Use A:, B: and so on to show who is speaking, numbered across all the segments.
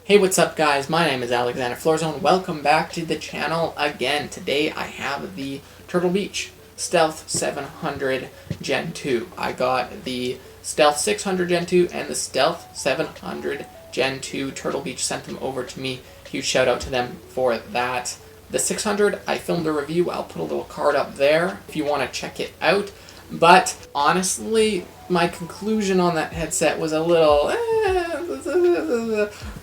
A: Hey, what's up guys? My name is Alexander Florizone. Welcome back to the channel again. Today I have the Turtle Beach Stealth 700 Gen 2. I got the Stealth 600 Gen 2 and the Stealth 700 Gen 2. Turtle Beach sent them over to me. Huge shout out to them for that. The 600, I filmed a review. I'll put a little card up there if you want to check it out. But honestly, my conclusion on that headset was a little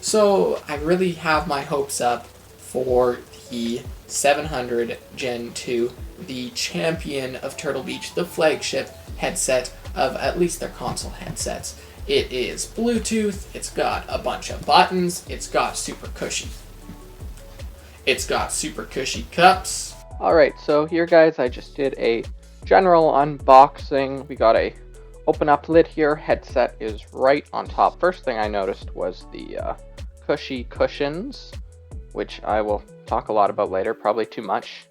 A: so I really have my hopes up for the 700 Gen 2, the champion of Turtle Beach, the flagship headset of at least their console headsets. It is Bluetooth, it's got a bunch of buttons, it's got super cushy cups. Alright, so here guys, I just did a general unboxing. We got a open up lid here. Headset is right on top. First thing I noticed was the cushy cushions, which I will talk a lot about later, probably too much.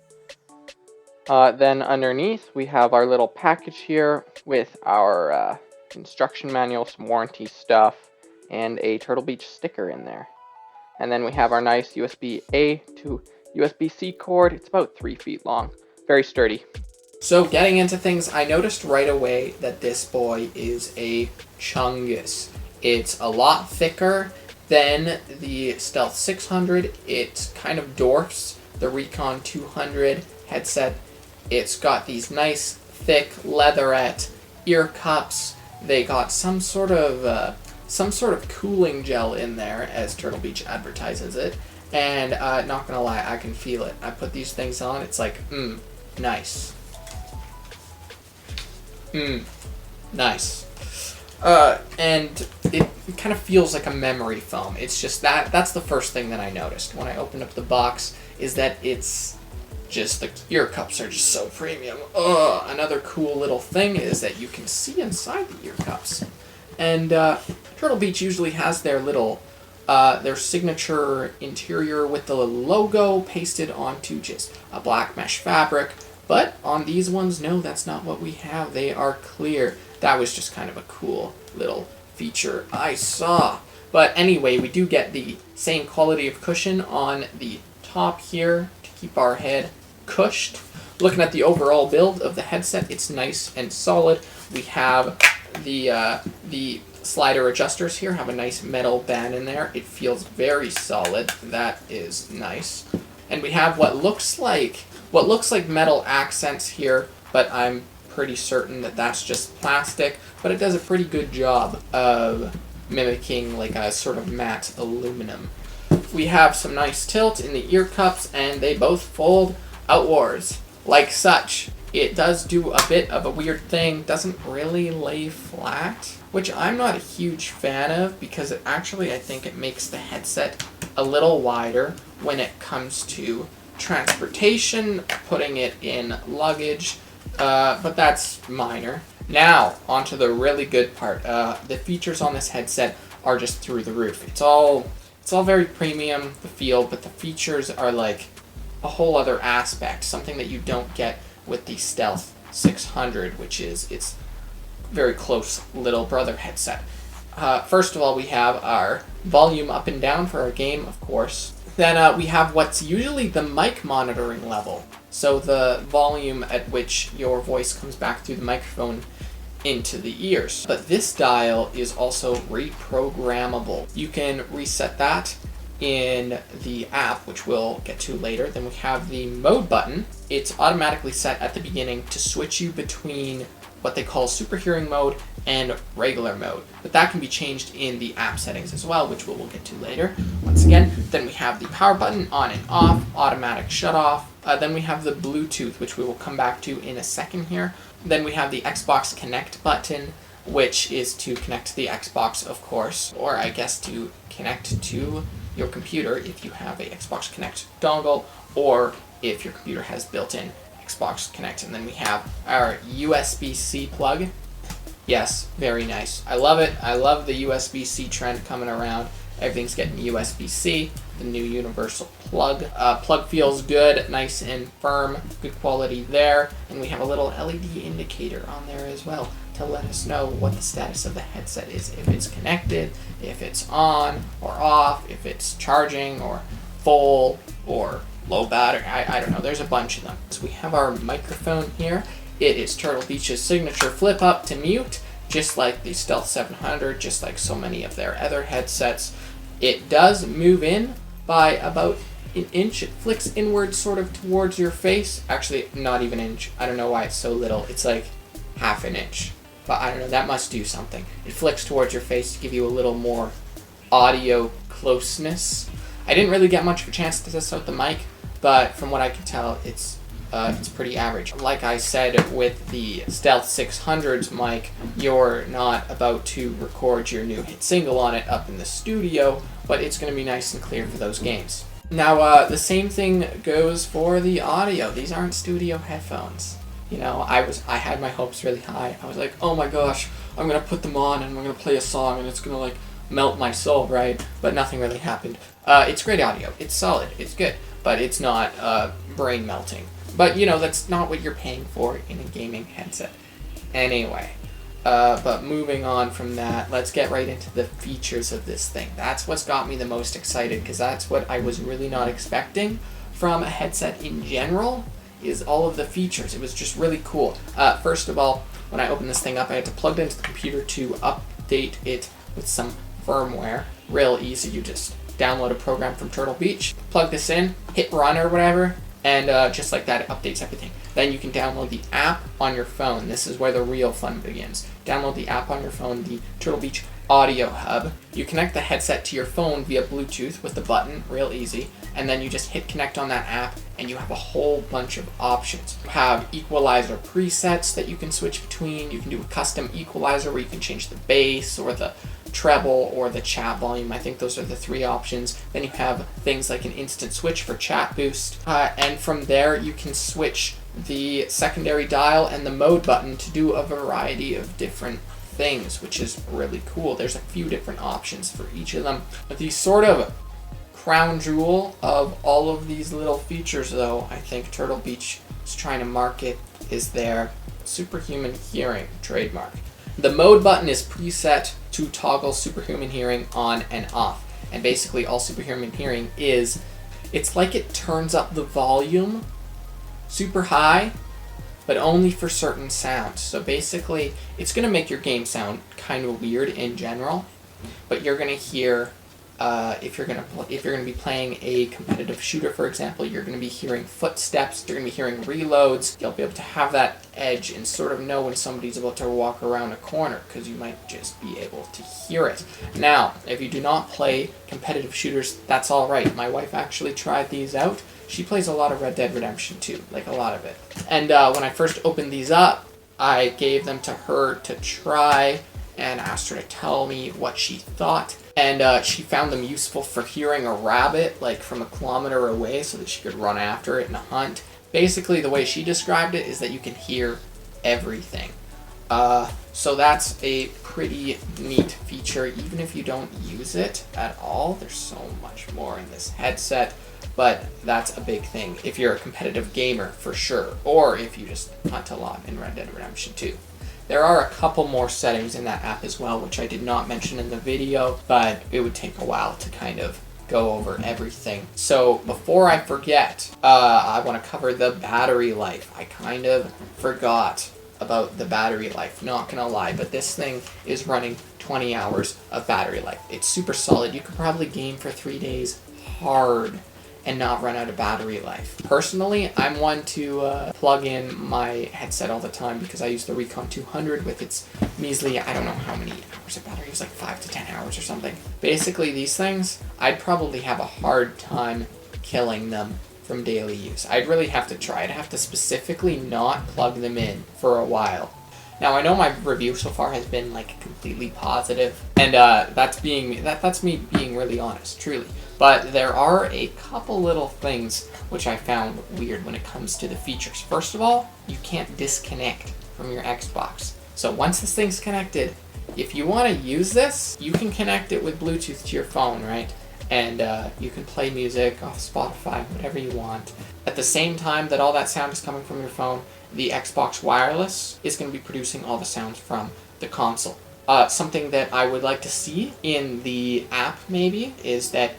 A: Then underneath we have our little package here with our instruction manual, some warranty stuff, and a Turtle Beach sticker in there. And then we have our nice USB-A to USB-C cord. It's about 3 feet long. Very sturdy. So getting into things, I noticed right away that this boy is a chungus. It's a lot thicker than the Stealth 600. It kind of dwarfs the Recon 200 headset. It's got these nice thick leatherette ear cups. They got some sort of cooling gel in there, as Turtle Beach advertises it. And not gonna lie, I can feel it. I put these things on, it's like, nice. Nice. And it kind of feels like a memory foam. It's just that's the first thing that I noticed when I opened up the box, is that it's just, the ear cups are just so premium. Another cool little thing is that you can see inside the ear cups. And Turtle Beach usually has their little, their signature interior with the logo pasted onto just a black mesh fabric. But on these ones, no, that's not what we have. They are clear. That was just kind of a cool little feature I saw. But anyway, we do get the same quality of cushion on the top here to keep our head cushed. Looking at the overall build of the headset, it's nice and solid. We have the slider adjusters here, have a nice metal band in there. It feels very solid. That is nice. And we have what looks like metal accents here, but I'm pretty certain that that's just plastic, but it does a pretty good job of mimicking like a sort of matte aluminum. We have some nice tilt in the ear cups, and they both fold outwards like such. It does do a bit of a weird thing, doesn't really lay flat, which I'm not a huge fan of, because it actually, I think it makes the headset a little wider when it comes to transportation, putting it in luggage, but that's minor. Now, onto the really good part. The features on this headset are just through the roof. It's all very premium, the feel, but the features are like a whole other aspect, something that you don't get with the Stealth 600, which is its very close little brother headset. First of all, we have our volume up and down for our game, of course. Then we have what's usually the mic monitoring level, so the volume at which your voice comes back through the microphone into the ears. But this dial is also reprogrammable. You can reset that in the app, which we'll get to later. Then we have the mode button. It's automatically set at the beginning to switch you between what they call super hearing mode and regular mode, but that can be changed in the app settings as well, which we'll get to later. Once again, then we have the power button, on and off, automatic shut off. Then we have the Bluetooth, which we will come back to in a second here. Then we have the Xbox Connect button, which is to connect to the Xbox, of course, or I guess to connect to your computer if you have a Xbox Connect dongle, or if your computer has built-in Xbox Connect. And then we have our USB-C plug. Yes, very nice. I love it. I love the USB-C trend coming around. Everything's getting USB-C, the new universal plug. Plug feels good, nice and firm, good quality there. And we have a little LED indicator on there as well to let us know what the status of the headset is. If it's connected, if it's on or off, if it's charging or full or low battery. I don't know. There's a bunch of them. So we have our microphone here. It is Turtle Beach's signature flip up to mute, just like the Stealth 700, just like so many of their other headsets. It does move in by about an inch. It flicks inward sort of towards your face. Actually, not even an inch. I don't know why it's so little. It's like half an inch. But I don't know, that must do something. It flicks towards your face to give you a little more audio closeness. I didn't really get much of a chance to test out the mic, but from what I can tell, it's pretty average. Like I said with the Stealth 600's mic, you're not about to record your new hit single on it up in the studio, but it's going to be nice and clear for those games. Now, the same thing goes for the audio. These aren't studio headphones. You know, I had my hopes really high. I was like, oh my gosh, I'm going to put them on and I'm going to play a song and it's going to like melt my soul, right? But nothing really happened. It's great audio. It's solid. It's good. But it's not brain melting. But, you know, that's not what you're paying for in a gaming headset. Anyway, but moving on from that, let's get right into the features of this thing. That's what's got me the most excited, because that's what I was really not expecting from a headset in general, is all of the features. It was just really cool. First of all, when I opened this thing up, I had to plug it into the computer to update it with some firmware. Real easy. You just download a program from Turtle Beach, plug this in, hit run or whatever, and just like that, it updates everything. Then you can download the app on your phone. This is where the real fun begins. Download the app on your phone, the Turtle Beach Audio Hub. You connect the headset to your phone via Bluetooth with the button, real easy, and then you just hit connect on that app, and you have a whole bunch of options. You have equalizer presets that you can switch between. You can do a custom equalizer where you can change the bass or the treble or the chat volume. I think those are the three options. Then you have things like an instant switch for chat boost, and from there you can switch the secondary dial and the mode button to do a variety of different things, which is really cool. There's a few different options for each of them. The sort of crown jewel of all of these little features, though, I think Turtle Beach is trying to market, is their Superhuman Hearing trademark. The mode button is preset to toggle Superhuman Hearing on and off. And basically all Superhuman Hearing is, it's like it turns up the volume super high, but only for certain sounds. So basically, it's going to make your game sound kind of weird in general, but you're going to hear, if you're going to be playing a competitive shooter, for example, you're going to be hearing footsteps, you're going to be hearing reloads. You'll be able to have that edge and sort of know when somebody's about to walk around a corner, because you might just be able to hear it. Now, if you do not play competitive shooters, that's all right. My wife actually tried these out. She plays a lot of Red Dead Redemption 2, like a lot of it. And when I first opened these up, I gave them to her to try and asked her to tell me what she thought. And she found them useful for hearing a rabbit, like from a kilometer away, so that she could run after it in a hunt. Basically, the way she described it is that you can hear everything. So that's a pretty neat feature, even if you don't use it at all. There's so much more in this headset. But that's a big thing if you're a competitive gamer, for sure, or if you just hunt a lot in Red Dead Redemption 2. There are a couple more settings in that app as well, which I did not mention in the video, but it would take a while to kind of go over everything. So before I forget, I want to cover the battery life. I kind of forgot about the battery life, not gonna lie, but this thing is running 20 hours of battery life. It's super solid. You could probably game for 3 days hard and not run out of battery life. Personally, I'm one to plug in my headset all the time because I use the Recon 200 with its measly, I don't know how many hours of battery, it was like 5 to 10 hours or something. Basically, these things, I'd probably have a hard time killing them from daily use. I'd really have to try. I'd have to specifically not plug them in for a while. Now, I know my review so far has been like completely positive, and that's me being really honest, truly. But there are a couple little things which I found weird when it comes to the features. First of all, you can't disconnect from your Xbox. So once this thing's connected, if you want to use this, you can connect it with Bluetooth to your phone, right? and you can play music off Spotify, whatever you want. At the same time that all that sound is coming from your phone, the Xbox Wireless is going to be producing all the sounds from the console. Something that I would like to see in the app maybe is that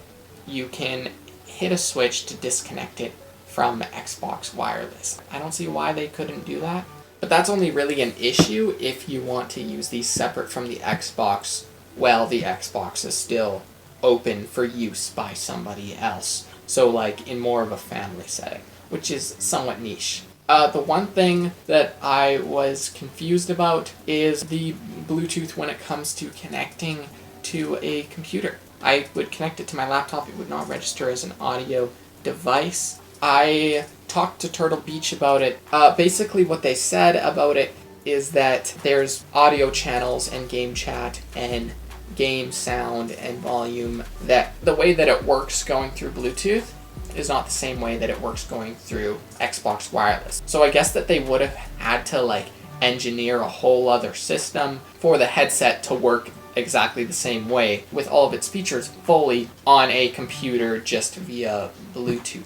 A: you can hit a switch to disconnect it from Xbox Wireless. I don't see why they couldn't do that, but that's only really an issue if you want to use these separate from the Xbox while the Xbox is still open for use by somebody else. So like in more of a family setting, which is somewhat niche. The one thing that I was confused about is the Bluetooth when it comes to connecting to a computer. I would connect it to my laptop, it would not register as an audio device. I talked to Turtle Beach about it. Basically what they said about it is that there's audio channels and game chat and game sound and volume, that the way that it works going through Bluetooth is not the same way that it works going through Xbox Wireless. So I guess that they would have had to like engineer a whole other system for the headset to work exactly the same way with all of its features fully on a computer just via Bluetooth.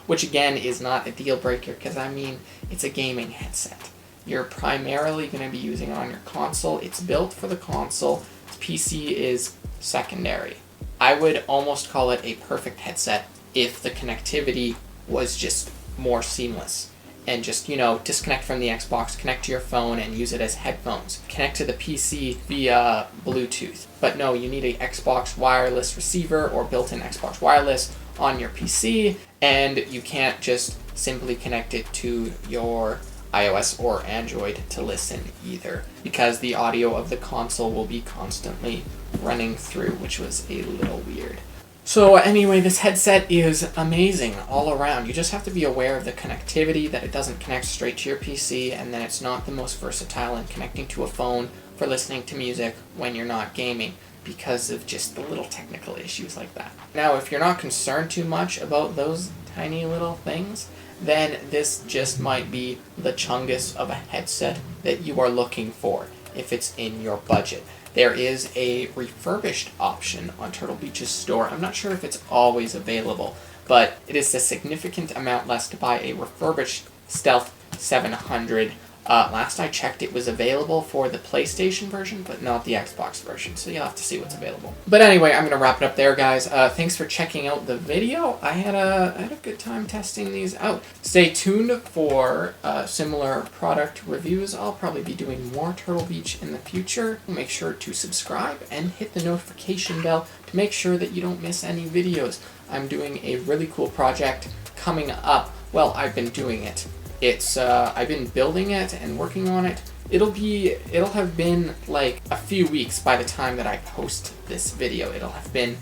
A: Which again is not a deal breaker because I mean it's a gaming headset. You're primarily going to be using it on your console. It's built for the console. PC is secondary. I would almost call it a perfect headset if the connectivity was just more seamless and just, disconnect from the Xbox, connect to your phone and use it as headphones. Connect to the PC via Bluetooth. But no, you need a Xbox wireless receiver or built-in Xbox wireless on your PC, and you can't just simply connect it to your iOS or Android to listen either, because the audio of the console will be constantly running through, which was a little weird. So anyway, this headset is amazing all around. You just have to be aware of the connectivity, that it doesn't connect straight to your PC, and that it's not the most versatile in connecting to a phone for listening to music when you're not gaming, because of just the little technical issues like that. Now, if you're not concerned too much about those tiny little things, then this just might be the chungus of a headset that you are looking for if it's in your budget. There is a refurbished option on Turtle Beach's store. I'm not sure if it's always available, but it is a significant amount less to buy a refurbished Stealth 700. Last I checked, it was available for the PlayStation version, but not the Xbox version, so you'll have to see what's available. But anyway, I'm going to wrap it up there, guys. Thanks for checking out the video. I had a good time testing these out. Stay tuned for similar product reviews. I'll probably be doing more Turtle Beach in the future. Make sure to subscribe and hit the notification bell to make sure that you don't miss any videos. I'm doing a really cool project coming up. Well, I've been doing it. I've been building it and working on it. It'll have been like a few weeks by the time that I post this video. It'll have been,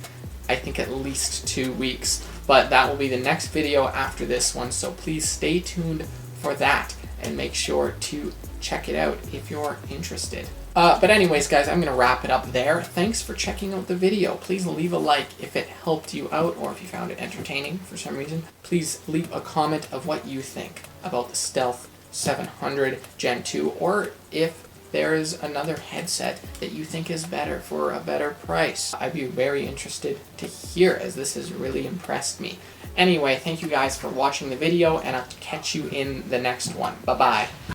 A: I think, at least 2 weeks, but that will be the next video after this one, so please stay tuned for that and make sure to check it out if you're interested. But anyways, guys, I'm going to wrap it up there. Thanks for checking out the video. Please leave a like if it helped you out or if you found it entertaining for some reason. Please leave a comment of what you think about the Stealth 700 Gen 2, or if there is another headset that you think is better for a better price. I'd be very interested to hear, as this has really impressed me. Anyway, thank you guys for watching the video, and I'll catch you in the next one. Bye-bye.